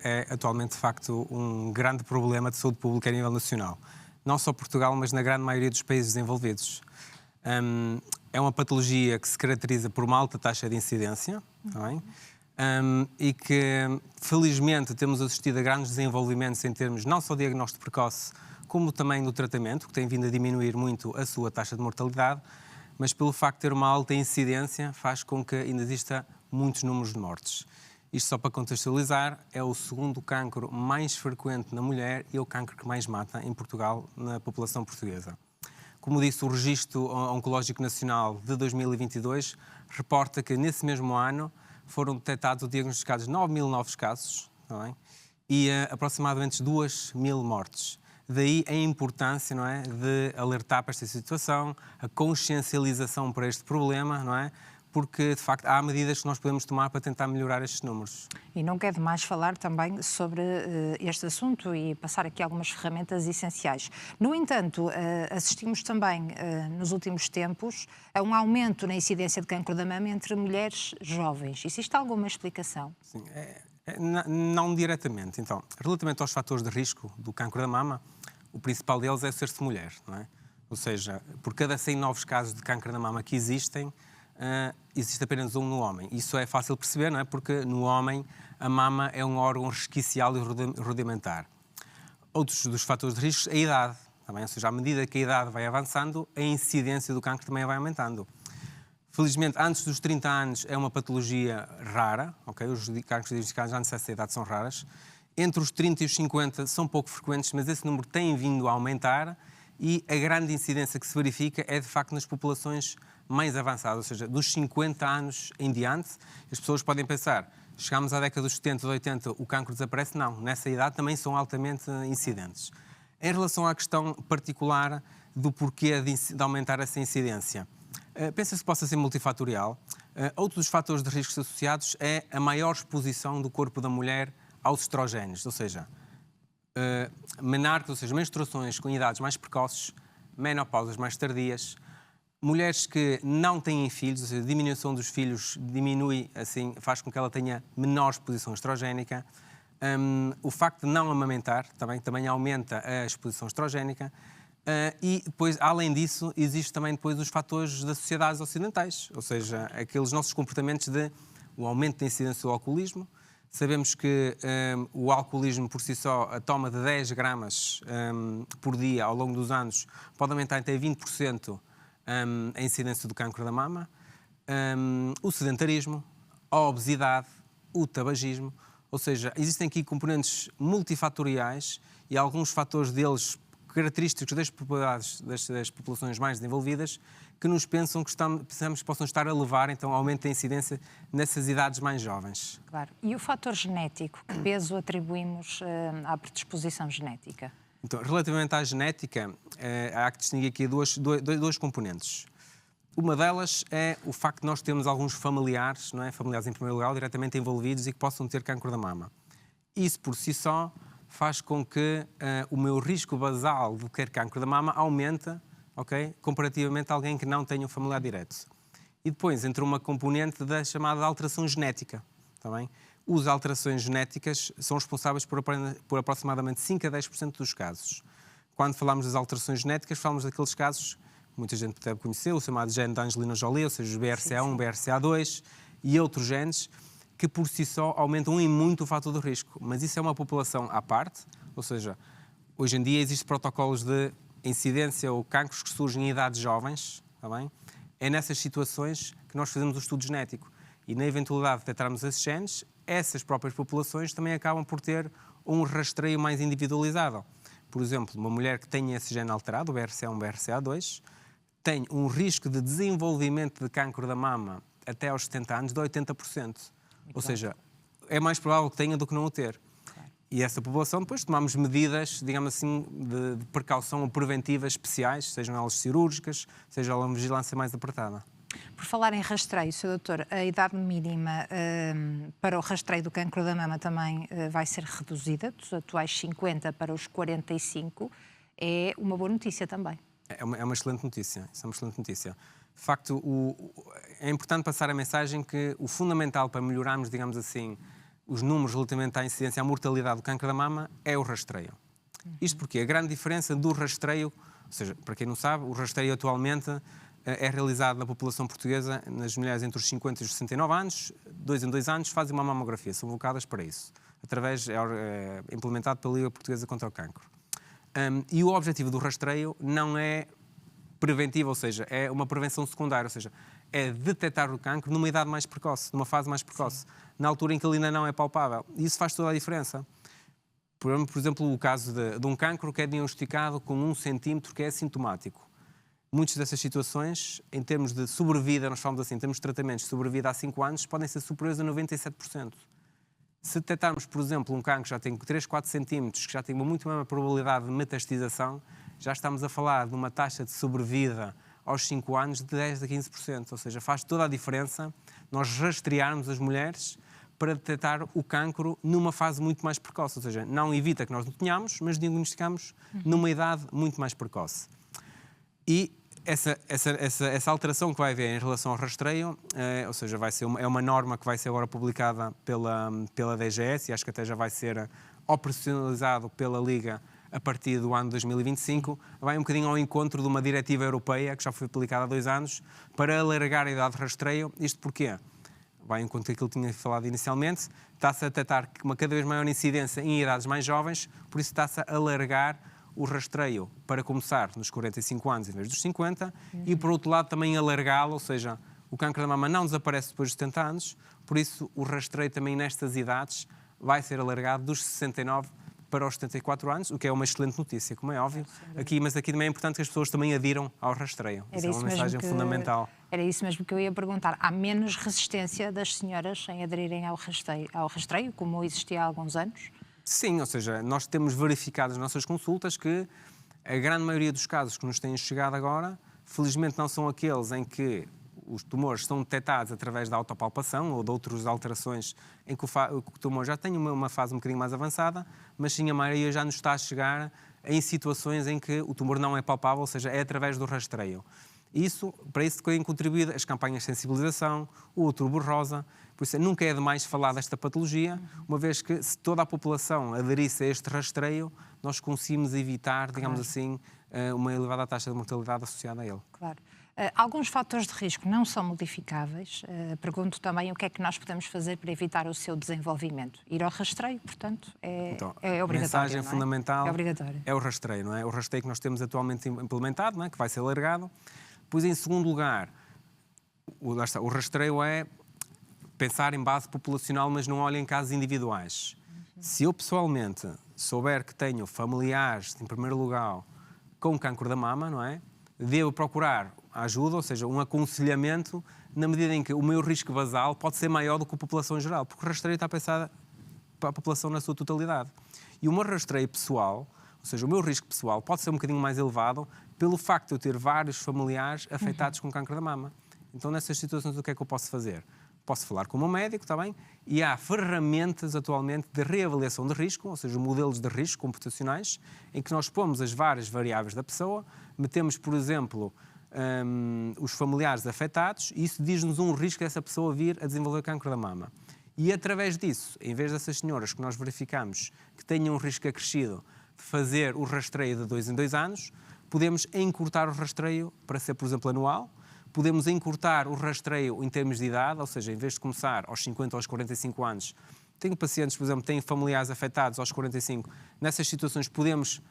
é atualmente, de facto, um grande problema de saúde pública a nível nacional. Não só Portugal, mas na grande maioria dos países desenvolvidos. É uma patologia que se caracteriza por uma alta taxa de incidência, também, e que, felizmente, temos assistido a grandes desenvolvimentos em termos não só de diagnóstico precoce, como também do tratamento, que tem vindo a diminuir muito a sua taxa de mortalidade, mas pelo facto de ter uma alta incidência faz com que ainda exista muitos números de mortes. Isto só para contextualizar, é o segundo cancro mais frequente na mulher e é o cancro que mais mata em Portugal, na população portuguesa. Como disse, o Registro Oncológico Nacional de 2022 reporta que nesse mesmo ano foram detectados ou diagnosticados 9.000 novos casos, não é? E aproximadamente 2.000 mortes. Daí a importância, não é, de alertar para esta situação, a consciencialização para este problema, não é? Porque, de facto, há medidas que nós podemos tomar para tentar melhorar estes números. E não quer demais falar também sobre este assunto e passar aqui algumas ferramentas essenciais. No entanto, assistimos também, nos últimos tempos, a um aumento na incidência de cancro da mama entre mulheres jovens. Existe alguma explicação? Sim, não diretamente. Então, relativamente aos fatores de risco do cancro da mama, o principal deles é ser-se mulher, não é? Ou seja, por cada 100 novos casos de cancro da mama que existem, existe apenas um no homem. Isso é fácil de perceber, não é? Porque no homem a mama é um órgão resquicial e rudimentar. Outros dos fatores de risco, a idade, também, ou seja, à medida que a idade vai avançando, a incidência do cancro também vai aumentando. Felizmente, antes dos 30 anos é uma patologia rara, ok? Os cancros diagnosticados antes dessa idade são raras. Entre os 30 e os 50 são pouco frequentes, mas esse número tem vindo a aumentar e a grande incidência que se verifica é, de facto, nas populações mais avançadas, ou seja, dos 50 anos em diante. As pessoas podem pensar, chegamos à década dos 70, de 80, o cancro desaparece? Não, nessa idade também são altamente incidentes. Em relação à questão particular do porquê de aumentar essa incidência, pensa-se que possa ser multifatorial. Outro dos fatores de riscos associados é a maior exposição do corpo da mulher aos estrogénios, ou seja, menarcas, ou seja, menstruações com idades mais precoces, menopausas mais tardias, mulheres que não têm filhos, ou seja, a diminuição dos filhos diminui, assim, faz com que ela tenha menor exposição estrogénica. O facto de não amamentar também aumenta a exposição estrogénica. E depois, além disso, existe também depois os fatores das sociedades ocidentais, ou seja, aqueles nossos comportamentos de o aumento da incidência do alcoolismo. Sabemos que o alcoolismo por si só, a toma de 10 gramas por dia ao longo dos anos, pode aumentar até 20% a incidência do cancro da mama, o sedentarismo, a obesidade, o tabagismo, ou seja, existem aqui componentes multifatoriais e alguns fatores deles característicos das populações mais desenvolvidas que nos pensamos que possam estar a levar então ao aumento da incidência nessas idades mais jovens. Claro. E o fator genético, que peso atribuímos à predisposição genética? Então, relativamente à genética, há que distinguir aqui dois componentes. Uma delas é o facto de nós termos alguns familiares, não é? Familiares em primeiro lugar, diretamente envolvidos e que possam ter cancro da mama. Isso por si só faz com que o meu risco basal de ter cancro da mama aumenta, ok? Comparativamente a alguém que não tenha um familiar direto. E depois entra uma componente da chamada alteração genética, tá bem? As alterações genéticas são responsáveis por aproximadamente 5 a 10% dos casos. Quando falamos das alterações genéticas, falamos daqueles casos que muita gente deve conhecer, o chamado gene da Angelina Jolie, ou seja, os BRCA1, BRCA2 e outros genes, que por si só aumentam em muito o fator do risco. Mas isso é uma população à parte, ou seja, hoje em dia existem protocolos de incidência ou cancros que surgem em idades jovens, tá bem? É nessas situações que nós fazemos o estudo genético. E na eventualidade de detectarmos esses genes, essas próprias populações também acabam por ter um rastreio mais individualizado. Por exemplo, uma mulher que tenha esse gene alterado, o BRCA1, BRCA2, tem um risco de desenvolvimento de cancro da mama até aos 70 anos de 80%. Ou seja, é mais provável que tenha do que não o ter. Claro. E essa população, depois tomamos medidas, digamos assim, de precaução ou preventivas especiais, sejam elas cirúrgicas, seja ela uma vigilância mais apertada. Por falar em rastreio, Sr. Doutor, a idade mínima para o rastreio do cancro da mama também vai ser reduzida, dos atuais 50 para os 45. É uma boa notícia também. É uma excelente notícia, isso é uma excelente notícia. De facto, é importante passar a mensagem que o fundamental para melhorarmos, digamos assim, os números relativamente à incidência, à mortalidade do cancro da mama, é o rastreio. Isto porque a grande diferença do rastreio, ou seja, para quem não sabe, o rastreio atualmente é realizado na população portuguesa, nas mulheres entre os 50 e os 69 anos, 2 em 2 anos fazem uma mamografia, são vocadas para isso, é implementado pela Liga Portuguesa contra o Cancro. E o objetivo do rastreio não é preventivo, ou seja, é uma prevenção secundária, ou seja, é detectar o cancro numa idade mais precoce, numa fase mais precoce, na altura em que ele ainda não é palpável. E isso faz toda a diferença. Por exemplo, o caso de um cancro que é diagnosticado com 1 centímetro, que é assintomático. Muitas dessas situações, em termos de sobrevida, nós falamos assim, em termos de tratamentos de sobrevida há 5 anos, podem ser superiores a 97%. Se detectarmos, por exemplo, um cancro que já tem 3, 4 centímetros, que já tem uma muito maior probabilidade de metastização, já estamos a falar de uma taxa de sobrevida aos 5 anos de 10 a 15%. Ou seja, faz toda a diferença nós rastrearmos as mulheres para detectar o cancro numa fase muito mais precoce. Ou seja, não evita que nós não tenhamos, mas diagnosticamos numa idade muito mais precoce. E essa alteração que vai haver em relação ao rastreio, ou seja, é uma norma que vai ser agora publicada pela DGS e acho que até já vai ser operacionalizado pela Liga a partir do ano 2025, vai um bocadinho ao encontro de uma diretiva europeia que já foi aplicada há 2 anos para alargar a idade de rastreio. Isto porquê? Vai em conta aquilo que tinha falado inicialmente, está-se a detectar uma cada vez maior incidência em idades mais jovens, por isso está-se a alargar o rastreio para começar nos 45 anos em vez dos 50 e, por outro lado, também alargá-lo, ou seja, o cancro da mama não desaparece depois dos 70 anos, por isso o rastreio também nestas idades vai ser alargado dos 69 para os 74 anos, o que é uma excelente notícia, como é óbvio. Mas aqui também é importante que as pessoas também adiram ao rastreio. Isso é uma mensagem fundamental. Era isso mesmo que eu ia perguntar. Há menos resistência das senhoras em aderirem ao rastreio, como existia há alguns anos? Sim, ou seja, nós temos verificado nas nossas consultas que a grande maioria dos casos que nos têm chegado agora, felizmente não são aqueles em que os tumores são detectados através da autopalpação ou de outras alterações em que o tumor já tem uma fase um bocadinho mais avançada, mas sim a maioria já nos está a chegar em situações em que o tumor não é palpável, ou seja, é através do rastreio. Para isso têm contribuído as campanhas de sensibilização, o Outubro Rosa. Por isso nunca é demais falar desta patologia, uma vez que se toda a população aderisse a este rastreio, nós conseguimos evitar, digamos assim, uma elevada taxa de mortalidade associada a ele. Claro. Alguns fatores de risco não são modificáveis. Pergunto também o que é que nós podemos fazer para evitar o seu desenvolvimento. Ir ao rastreio, portanto, é obrigatório. A mensagem fundamental é obrigatório. É o rastreio, não é? O rastreio que nós temos atualmente implementado, não é? Que vai ser alargado. Pois, em segundo lugar, o rastreio é pensar em base populacional, mas não olha em casos individuais. Se eu, pessoalmente, souber que tenho familiares, em primeiro lugar, com cancro da mama, não é? Devo procurar ajuda, ou seja, um aconselhamento, na medida em que o meu risco basal pode ser maior do que a população em geral, porque o rastreio está pensado para a população na sua totalidade. E o meu rastreio pessoal, ou seja, o meu risco pessoal, pode ser um bocadinho mais elevado pelo facto de eu ter vários familiares afetados com cancro da mama. Então, nessas situações, o que é que eu posso fazer? Posso falar com o meu médico, está bem? E há ferramentas atualmente de reavaliação de risco, ou seja, modelos de risco computacionais, em que nós pomos as várias variáveis da pessoa, metemos, por exemplo, os familiares afetados, e isso diz-nos um risco dessa pessoa vir a desenvolver cancro da mama. E através disso, em vez dessas senhoras que nós verificamos que tenham um risco acrescido de fazer o rastreio de 2 em 2 anos, podemos encurtar o rastreio para ser, por exemplo, anual. Podemos encurtar o rastreio em termos de idade, ou seja, em vez de começar aos 50 ou aos 45 anos, tenho pacientes, por exemplo, têm familiares afetados aos 45, nessas situações podemos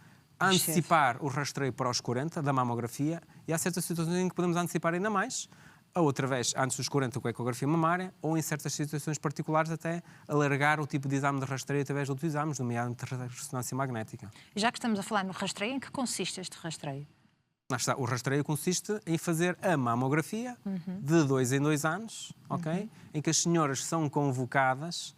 antecipar o rastreio para os 40 da mamografia e há certas situações em que podemos antecipar ainda mais, ou outra vez antes dos 40 com a ecografia mamária, ou em certas situações particulares até alargar o tipo de exame de rastreio através de outros exames, nomeadamente de ressonância magnética. Já que estamos a falar no rastreio, em que consiste este rastreio? O rastreio consiste em fazer a mamografia de 2 em 2 anos, ok? Em que as senhoras são convocadas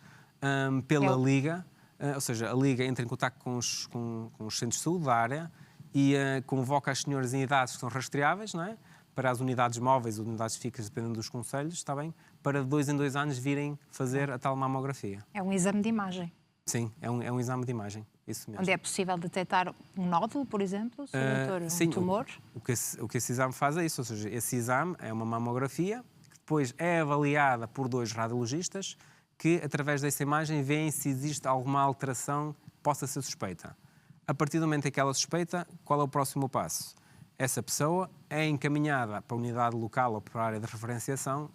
pela Liga, ou seja, a Liga entra em contato com os centros de saúde da área e convoca as senhoras em idades que são rastreáveis, não é? Para as unidades móveis ou unidades fixas, dependendo dos conselhos, está bem? Para de 2 em 2 anos virem fazer a tal mamografia. É um exame de imagem. Sim, é um exame de imagem. Isso mesmo. Onde é possível detectar um nódulo, por exemplo, um tumor? O que esse exame faz é isso, ou seja, esse exame é uma mamografia que depois é avaliada por 2 radiologistas que, através dessa imagem, veem se existe alguma alteração que possa ser suspeita. A partir do momento em que ela suspeita, qual é o próximo passo? Essa pessoa é encaminhada para a unidade local ou para a área de referenciação,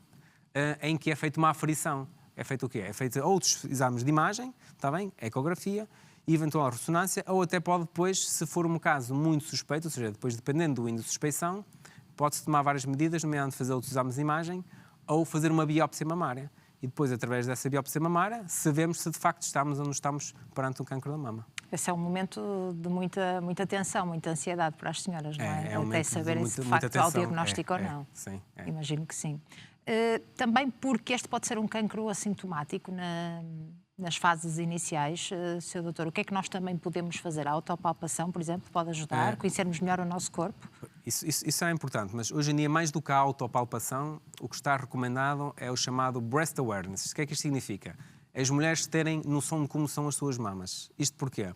em que é feita uma aferição. É feito o quê? É feito outros exames de imagem, está bem? Ecografia, eventual ressonância, ou até pode depois, se for um caso muito suspeito, ou seja, depois dependendo do índice de suspeição, pode-se tomar várias medidas, nomeadamente fazer outros exames de imagem ou fazer uma biópsia mamária. E depois, através dessa biópsia mamária, sabemos se de facto estamos ou não estamos perante um cancro da mama. Esse é um momento de muita tensão, muita ansiedade para as senhoras, não é? Até saberem se de facto há o diagnóstico ou não. Sim. Imagino que sim. Também porque este pode ser um cancro assintomático nas fases iniciais. Sr. Doutor, o que é que nós também podemos fazer? A autopalpação, por exemplo, pode ajudar? Conhecermos melhor o nosso corpo? Isso é importante, mas hoje em dia, mais do que a autopalpação, o que está recomendado é o chamado breast awareness. O que é que isto significa? As mulheres terem noção de como são as suas mamas. Isto porquê?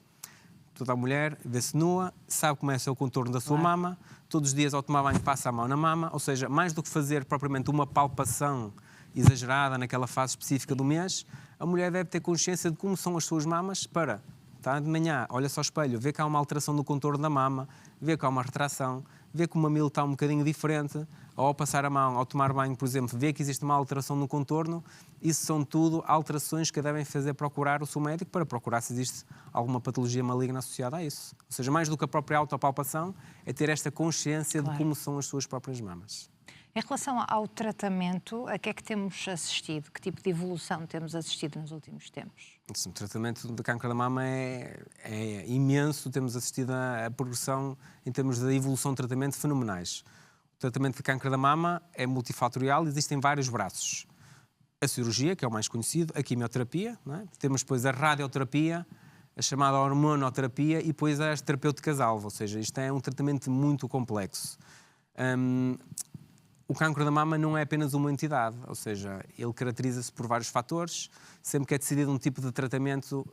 Toda a mulher vê-se nua, sabe como é o contorno da sua mama, todos os dias ao tomar banho passa a mão na mama, ou seja, mais do que fazer propriamente uma palpação exagerada naquela fase específica do mês, a mulher deve ter consciência de como são as suas mamas para, tá, de manhã, olha-se ao espelho, vê que há uma alteração no contorno da mama, vê que há uma retração, vê que o mamilo está um bocadinho diferente, ou ao passar a mão, ao tomar banho, por exemplo, vê que existe uma alteração no contorno. Isso são tudo alterações que devem fazer procurar o seu médico para procurar se existe alguma patologia maligna associada a isso. Ou seja, mais do que a própria autopalpação, é ter esta consciência de como são as suas próprias mamas. Em relação ao tratamento, a que é que temos assistido? Que tipo de evolução temos assistido nos últimos tempos? O tratamento de cancro da mama é imenso. Temos assistido a progressão em termos de evolução de tratamento fenomenais. O tratamento de cancro da mama é multifatorial, existem vários braços. A cirurgia, que é o mais conhecido, a quimioterapia, não é? Temos depois a radioterapia, a chamada hormonoterapia e depois as terapêuticas-alvo, ou seja, isto é um tratamento muito complexo. O cancro da mama não é apenas uma entidade, ou seja, ele caracteriza-se por vários fatores. Sempre que é decidido um tipo de tratamento,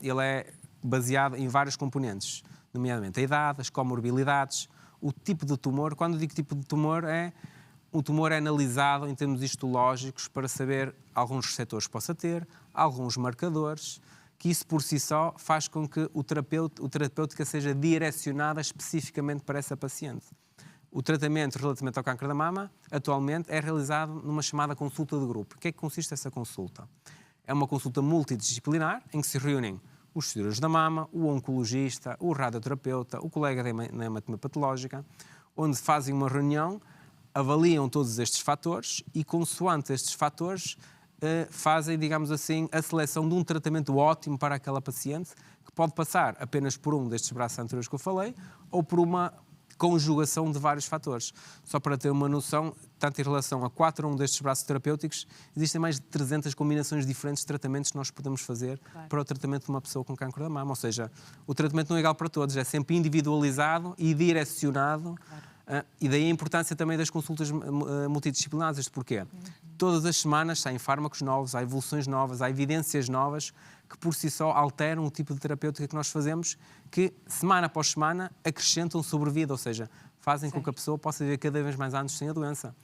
ele é baseado em vários componentes, nomeadamente a idade, as comorbilidades, o tipo de tumor. Quando digo tipo de tumor, o tumor é analisado em termos histológicos para saber alguns receptores que possa ter, alguns marcadores, que isso por si só faz com que o terapêutica seja direcionada especificamente para essa paciente. O tratamento relativamente ao cancro da mama, atualmente, é realizado numa chamada consulta de grupo. O que é que consiste essa consulta? É uma consulta multidisciplinar, em que se reúnem os cirurgiões da mama, o oncologista, o radioterapeuta, o colega da anatomia patológica, onde fazem uma reunião, avaliam todos estes fatores e, consoante estes fatores, fazem, digamos assim, a seleção de um tratamento ótimo para aquela paciente, que pode passar apenas por um destes braços anteriores que eu falei, ou por uma conjugação de vários fatores. Só para ter uma noção, tanto em relação a qualquer um destes braços terapêuticos, existem mais de 300 combinações diferentes de tratamentos que nós podemos fazer para o tratamento de uma pessoa com cancro da mama. Ou seja, o tratamento não é igual para todos, é sempre individualizado e direcionado. E daí a importância também das consultas multidisciplinares. Isto porquê? Todas as semanas saem fármacos novos, há evoluções novas, há evidências novas que por si só alteram o tipo de terapêutica que nós fazemos, que semana após semana acrescentam sobrevida, ou seja, fazem com que a pessoa possa viver cada vez mais anos sem a doença.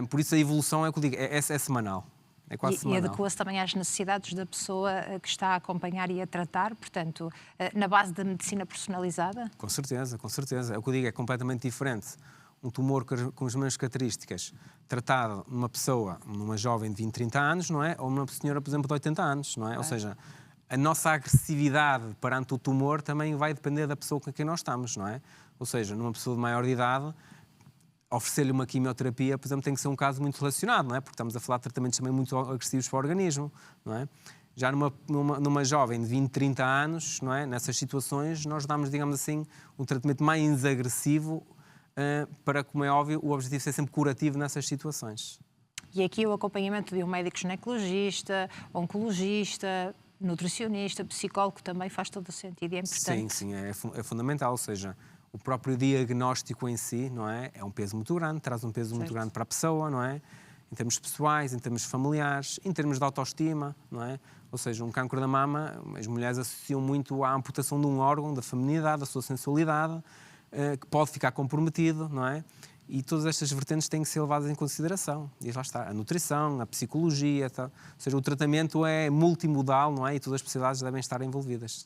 Por isso a evolução é o que eu digo, é semanal. É quase semanal. E adequa-se também às necessidades da pessoa que está a acompanhar e a tratar, portanto, na base da medicina personalizada? Com certeza, com certeza. É o que eu digo, é completamente diferente. Um tumor com as mesmas características tratado numa pessoa, numa jovem de 20, 30 anos, não é? Ou numa senhora, por exemplo, de 80 anos, não é? Ou seja, a nossa agressividade perante o tumor também vai depender da pessoa com quem nós estamos, não é? Ou seja, numa pessoa de maior de idade, oferecer-lhe uma quimioterapia, por exemplo, tem que ser um caso muito relacionado, não é? Porque estamos a falar de tratamentos também muito agressivos para o organismo, não é? Já numa jovem de 20, 30 anos, não é? Nessas situações, nós damos, digamos assim, um tratamento mais agressivo para, como é óbvio, o objetivo é ser sempre curativo nessas situações. E aqui o acompanhamento de um médico ginecologista, oncologista, nutricionista, psicólogo também faz todo o sentido e é importante. Sim, é fundamental, ou seja, o próprio diagnóstico em si, não é? É um peso muito grande, traz um peso muito grande para a pessoa, não é? Em termos pessoais, em termos familiares, em termos de autoestima, não é? Ou seja, um cancro da mama, as mulheres associam muito à amputação de um órgão, da feminilidade, da sua sensualidade, que pode ficar comprometido, não é? E todas estas vertentes têm que ser levadas em consideração. E lá está, a nutrição, a psicologia, tal. Ou seja, o tratamento é multimodal, não é? E todas as especialidades devem estar envolvidas.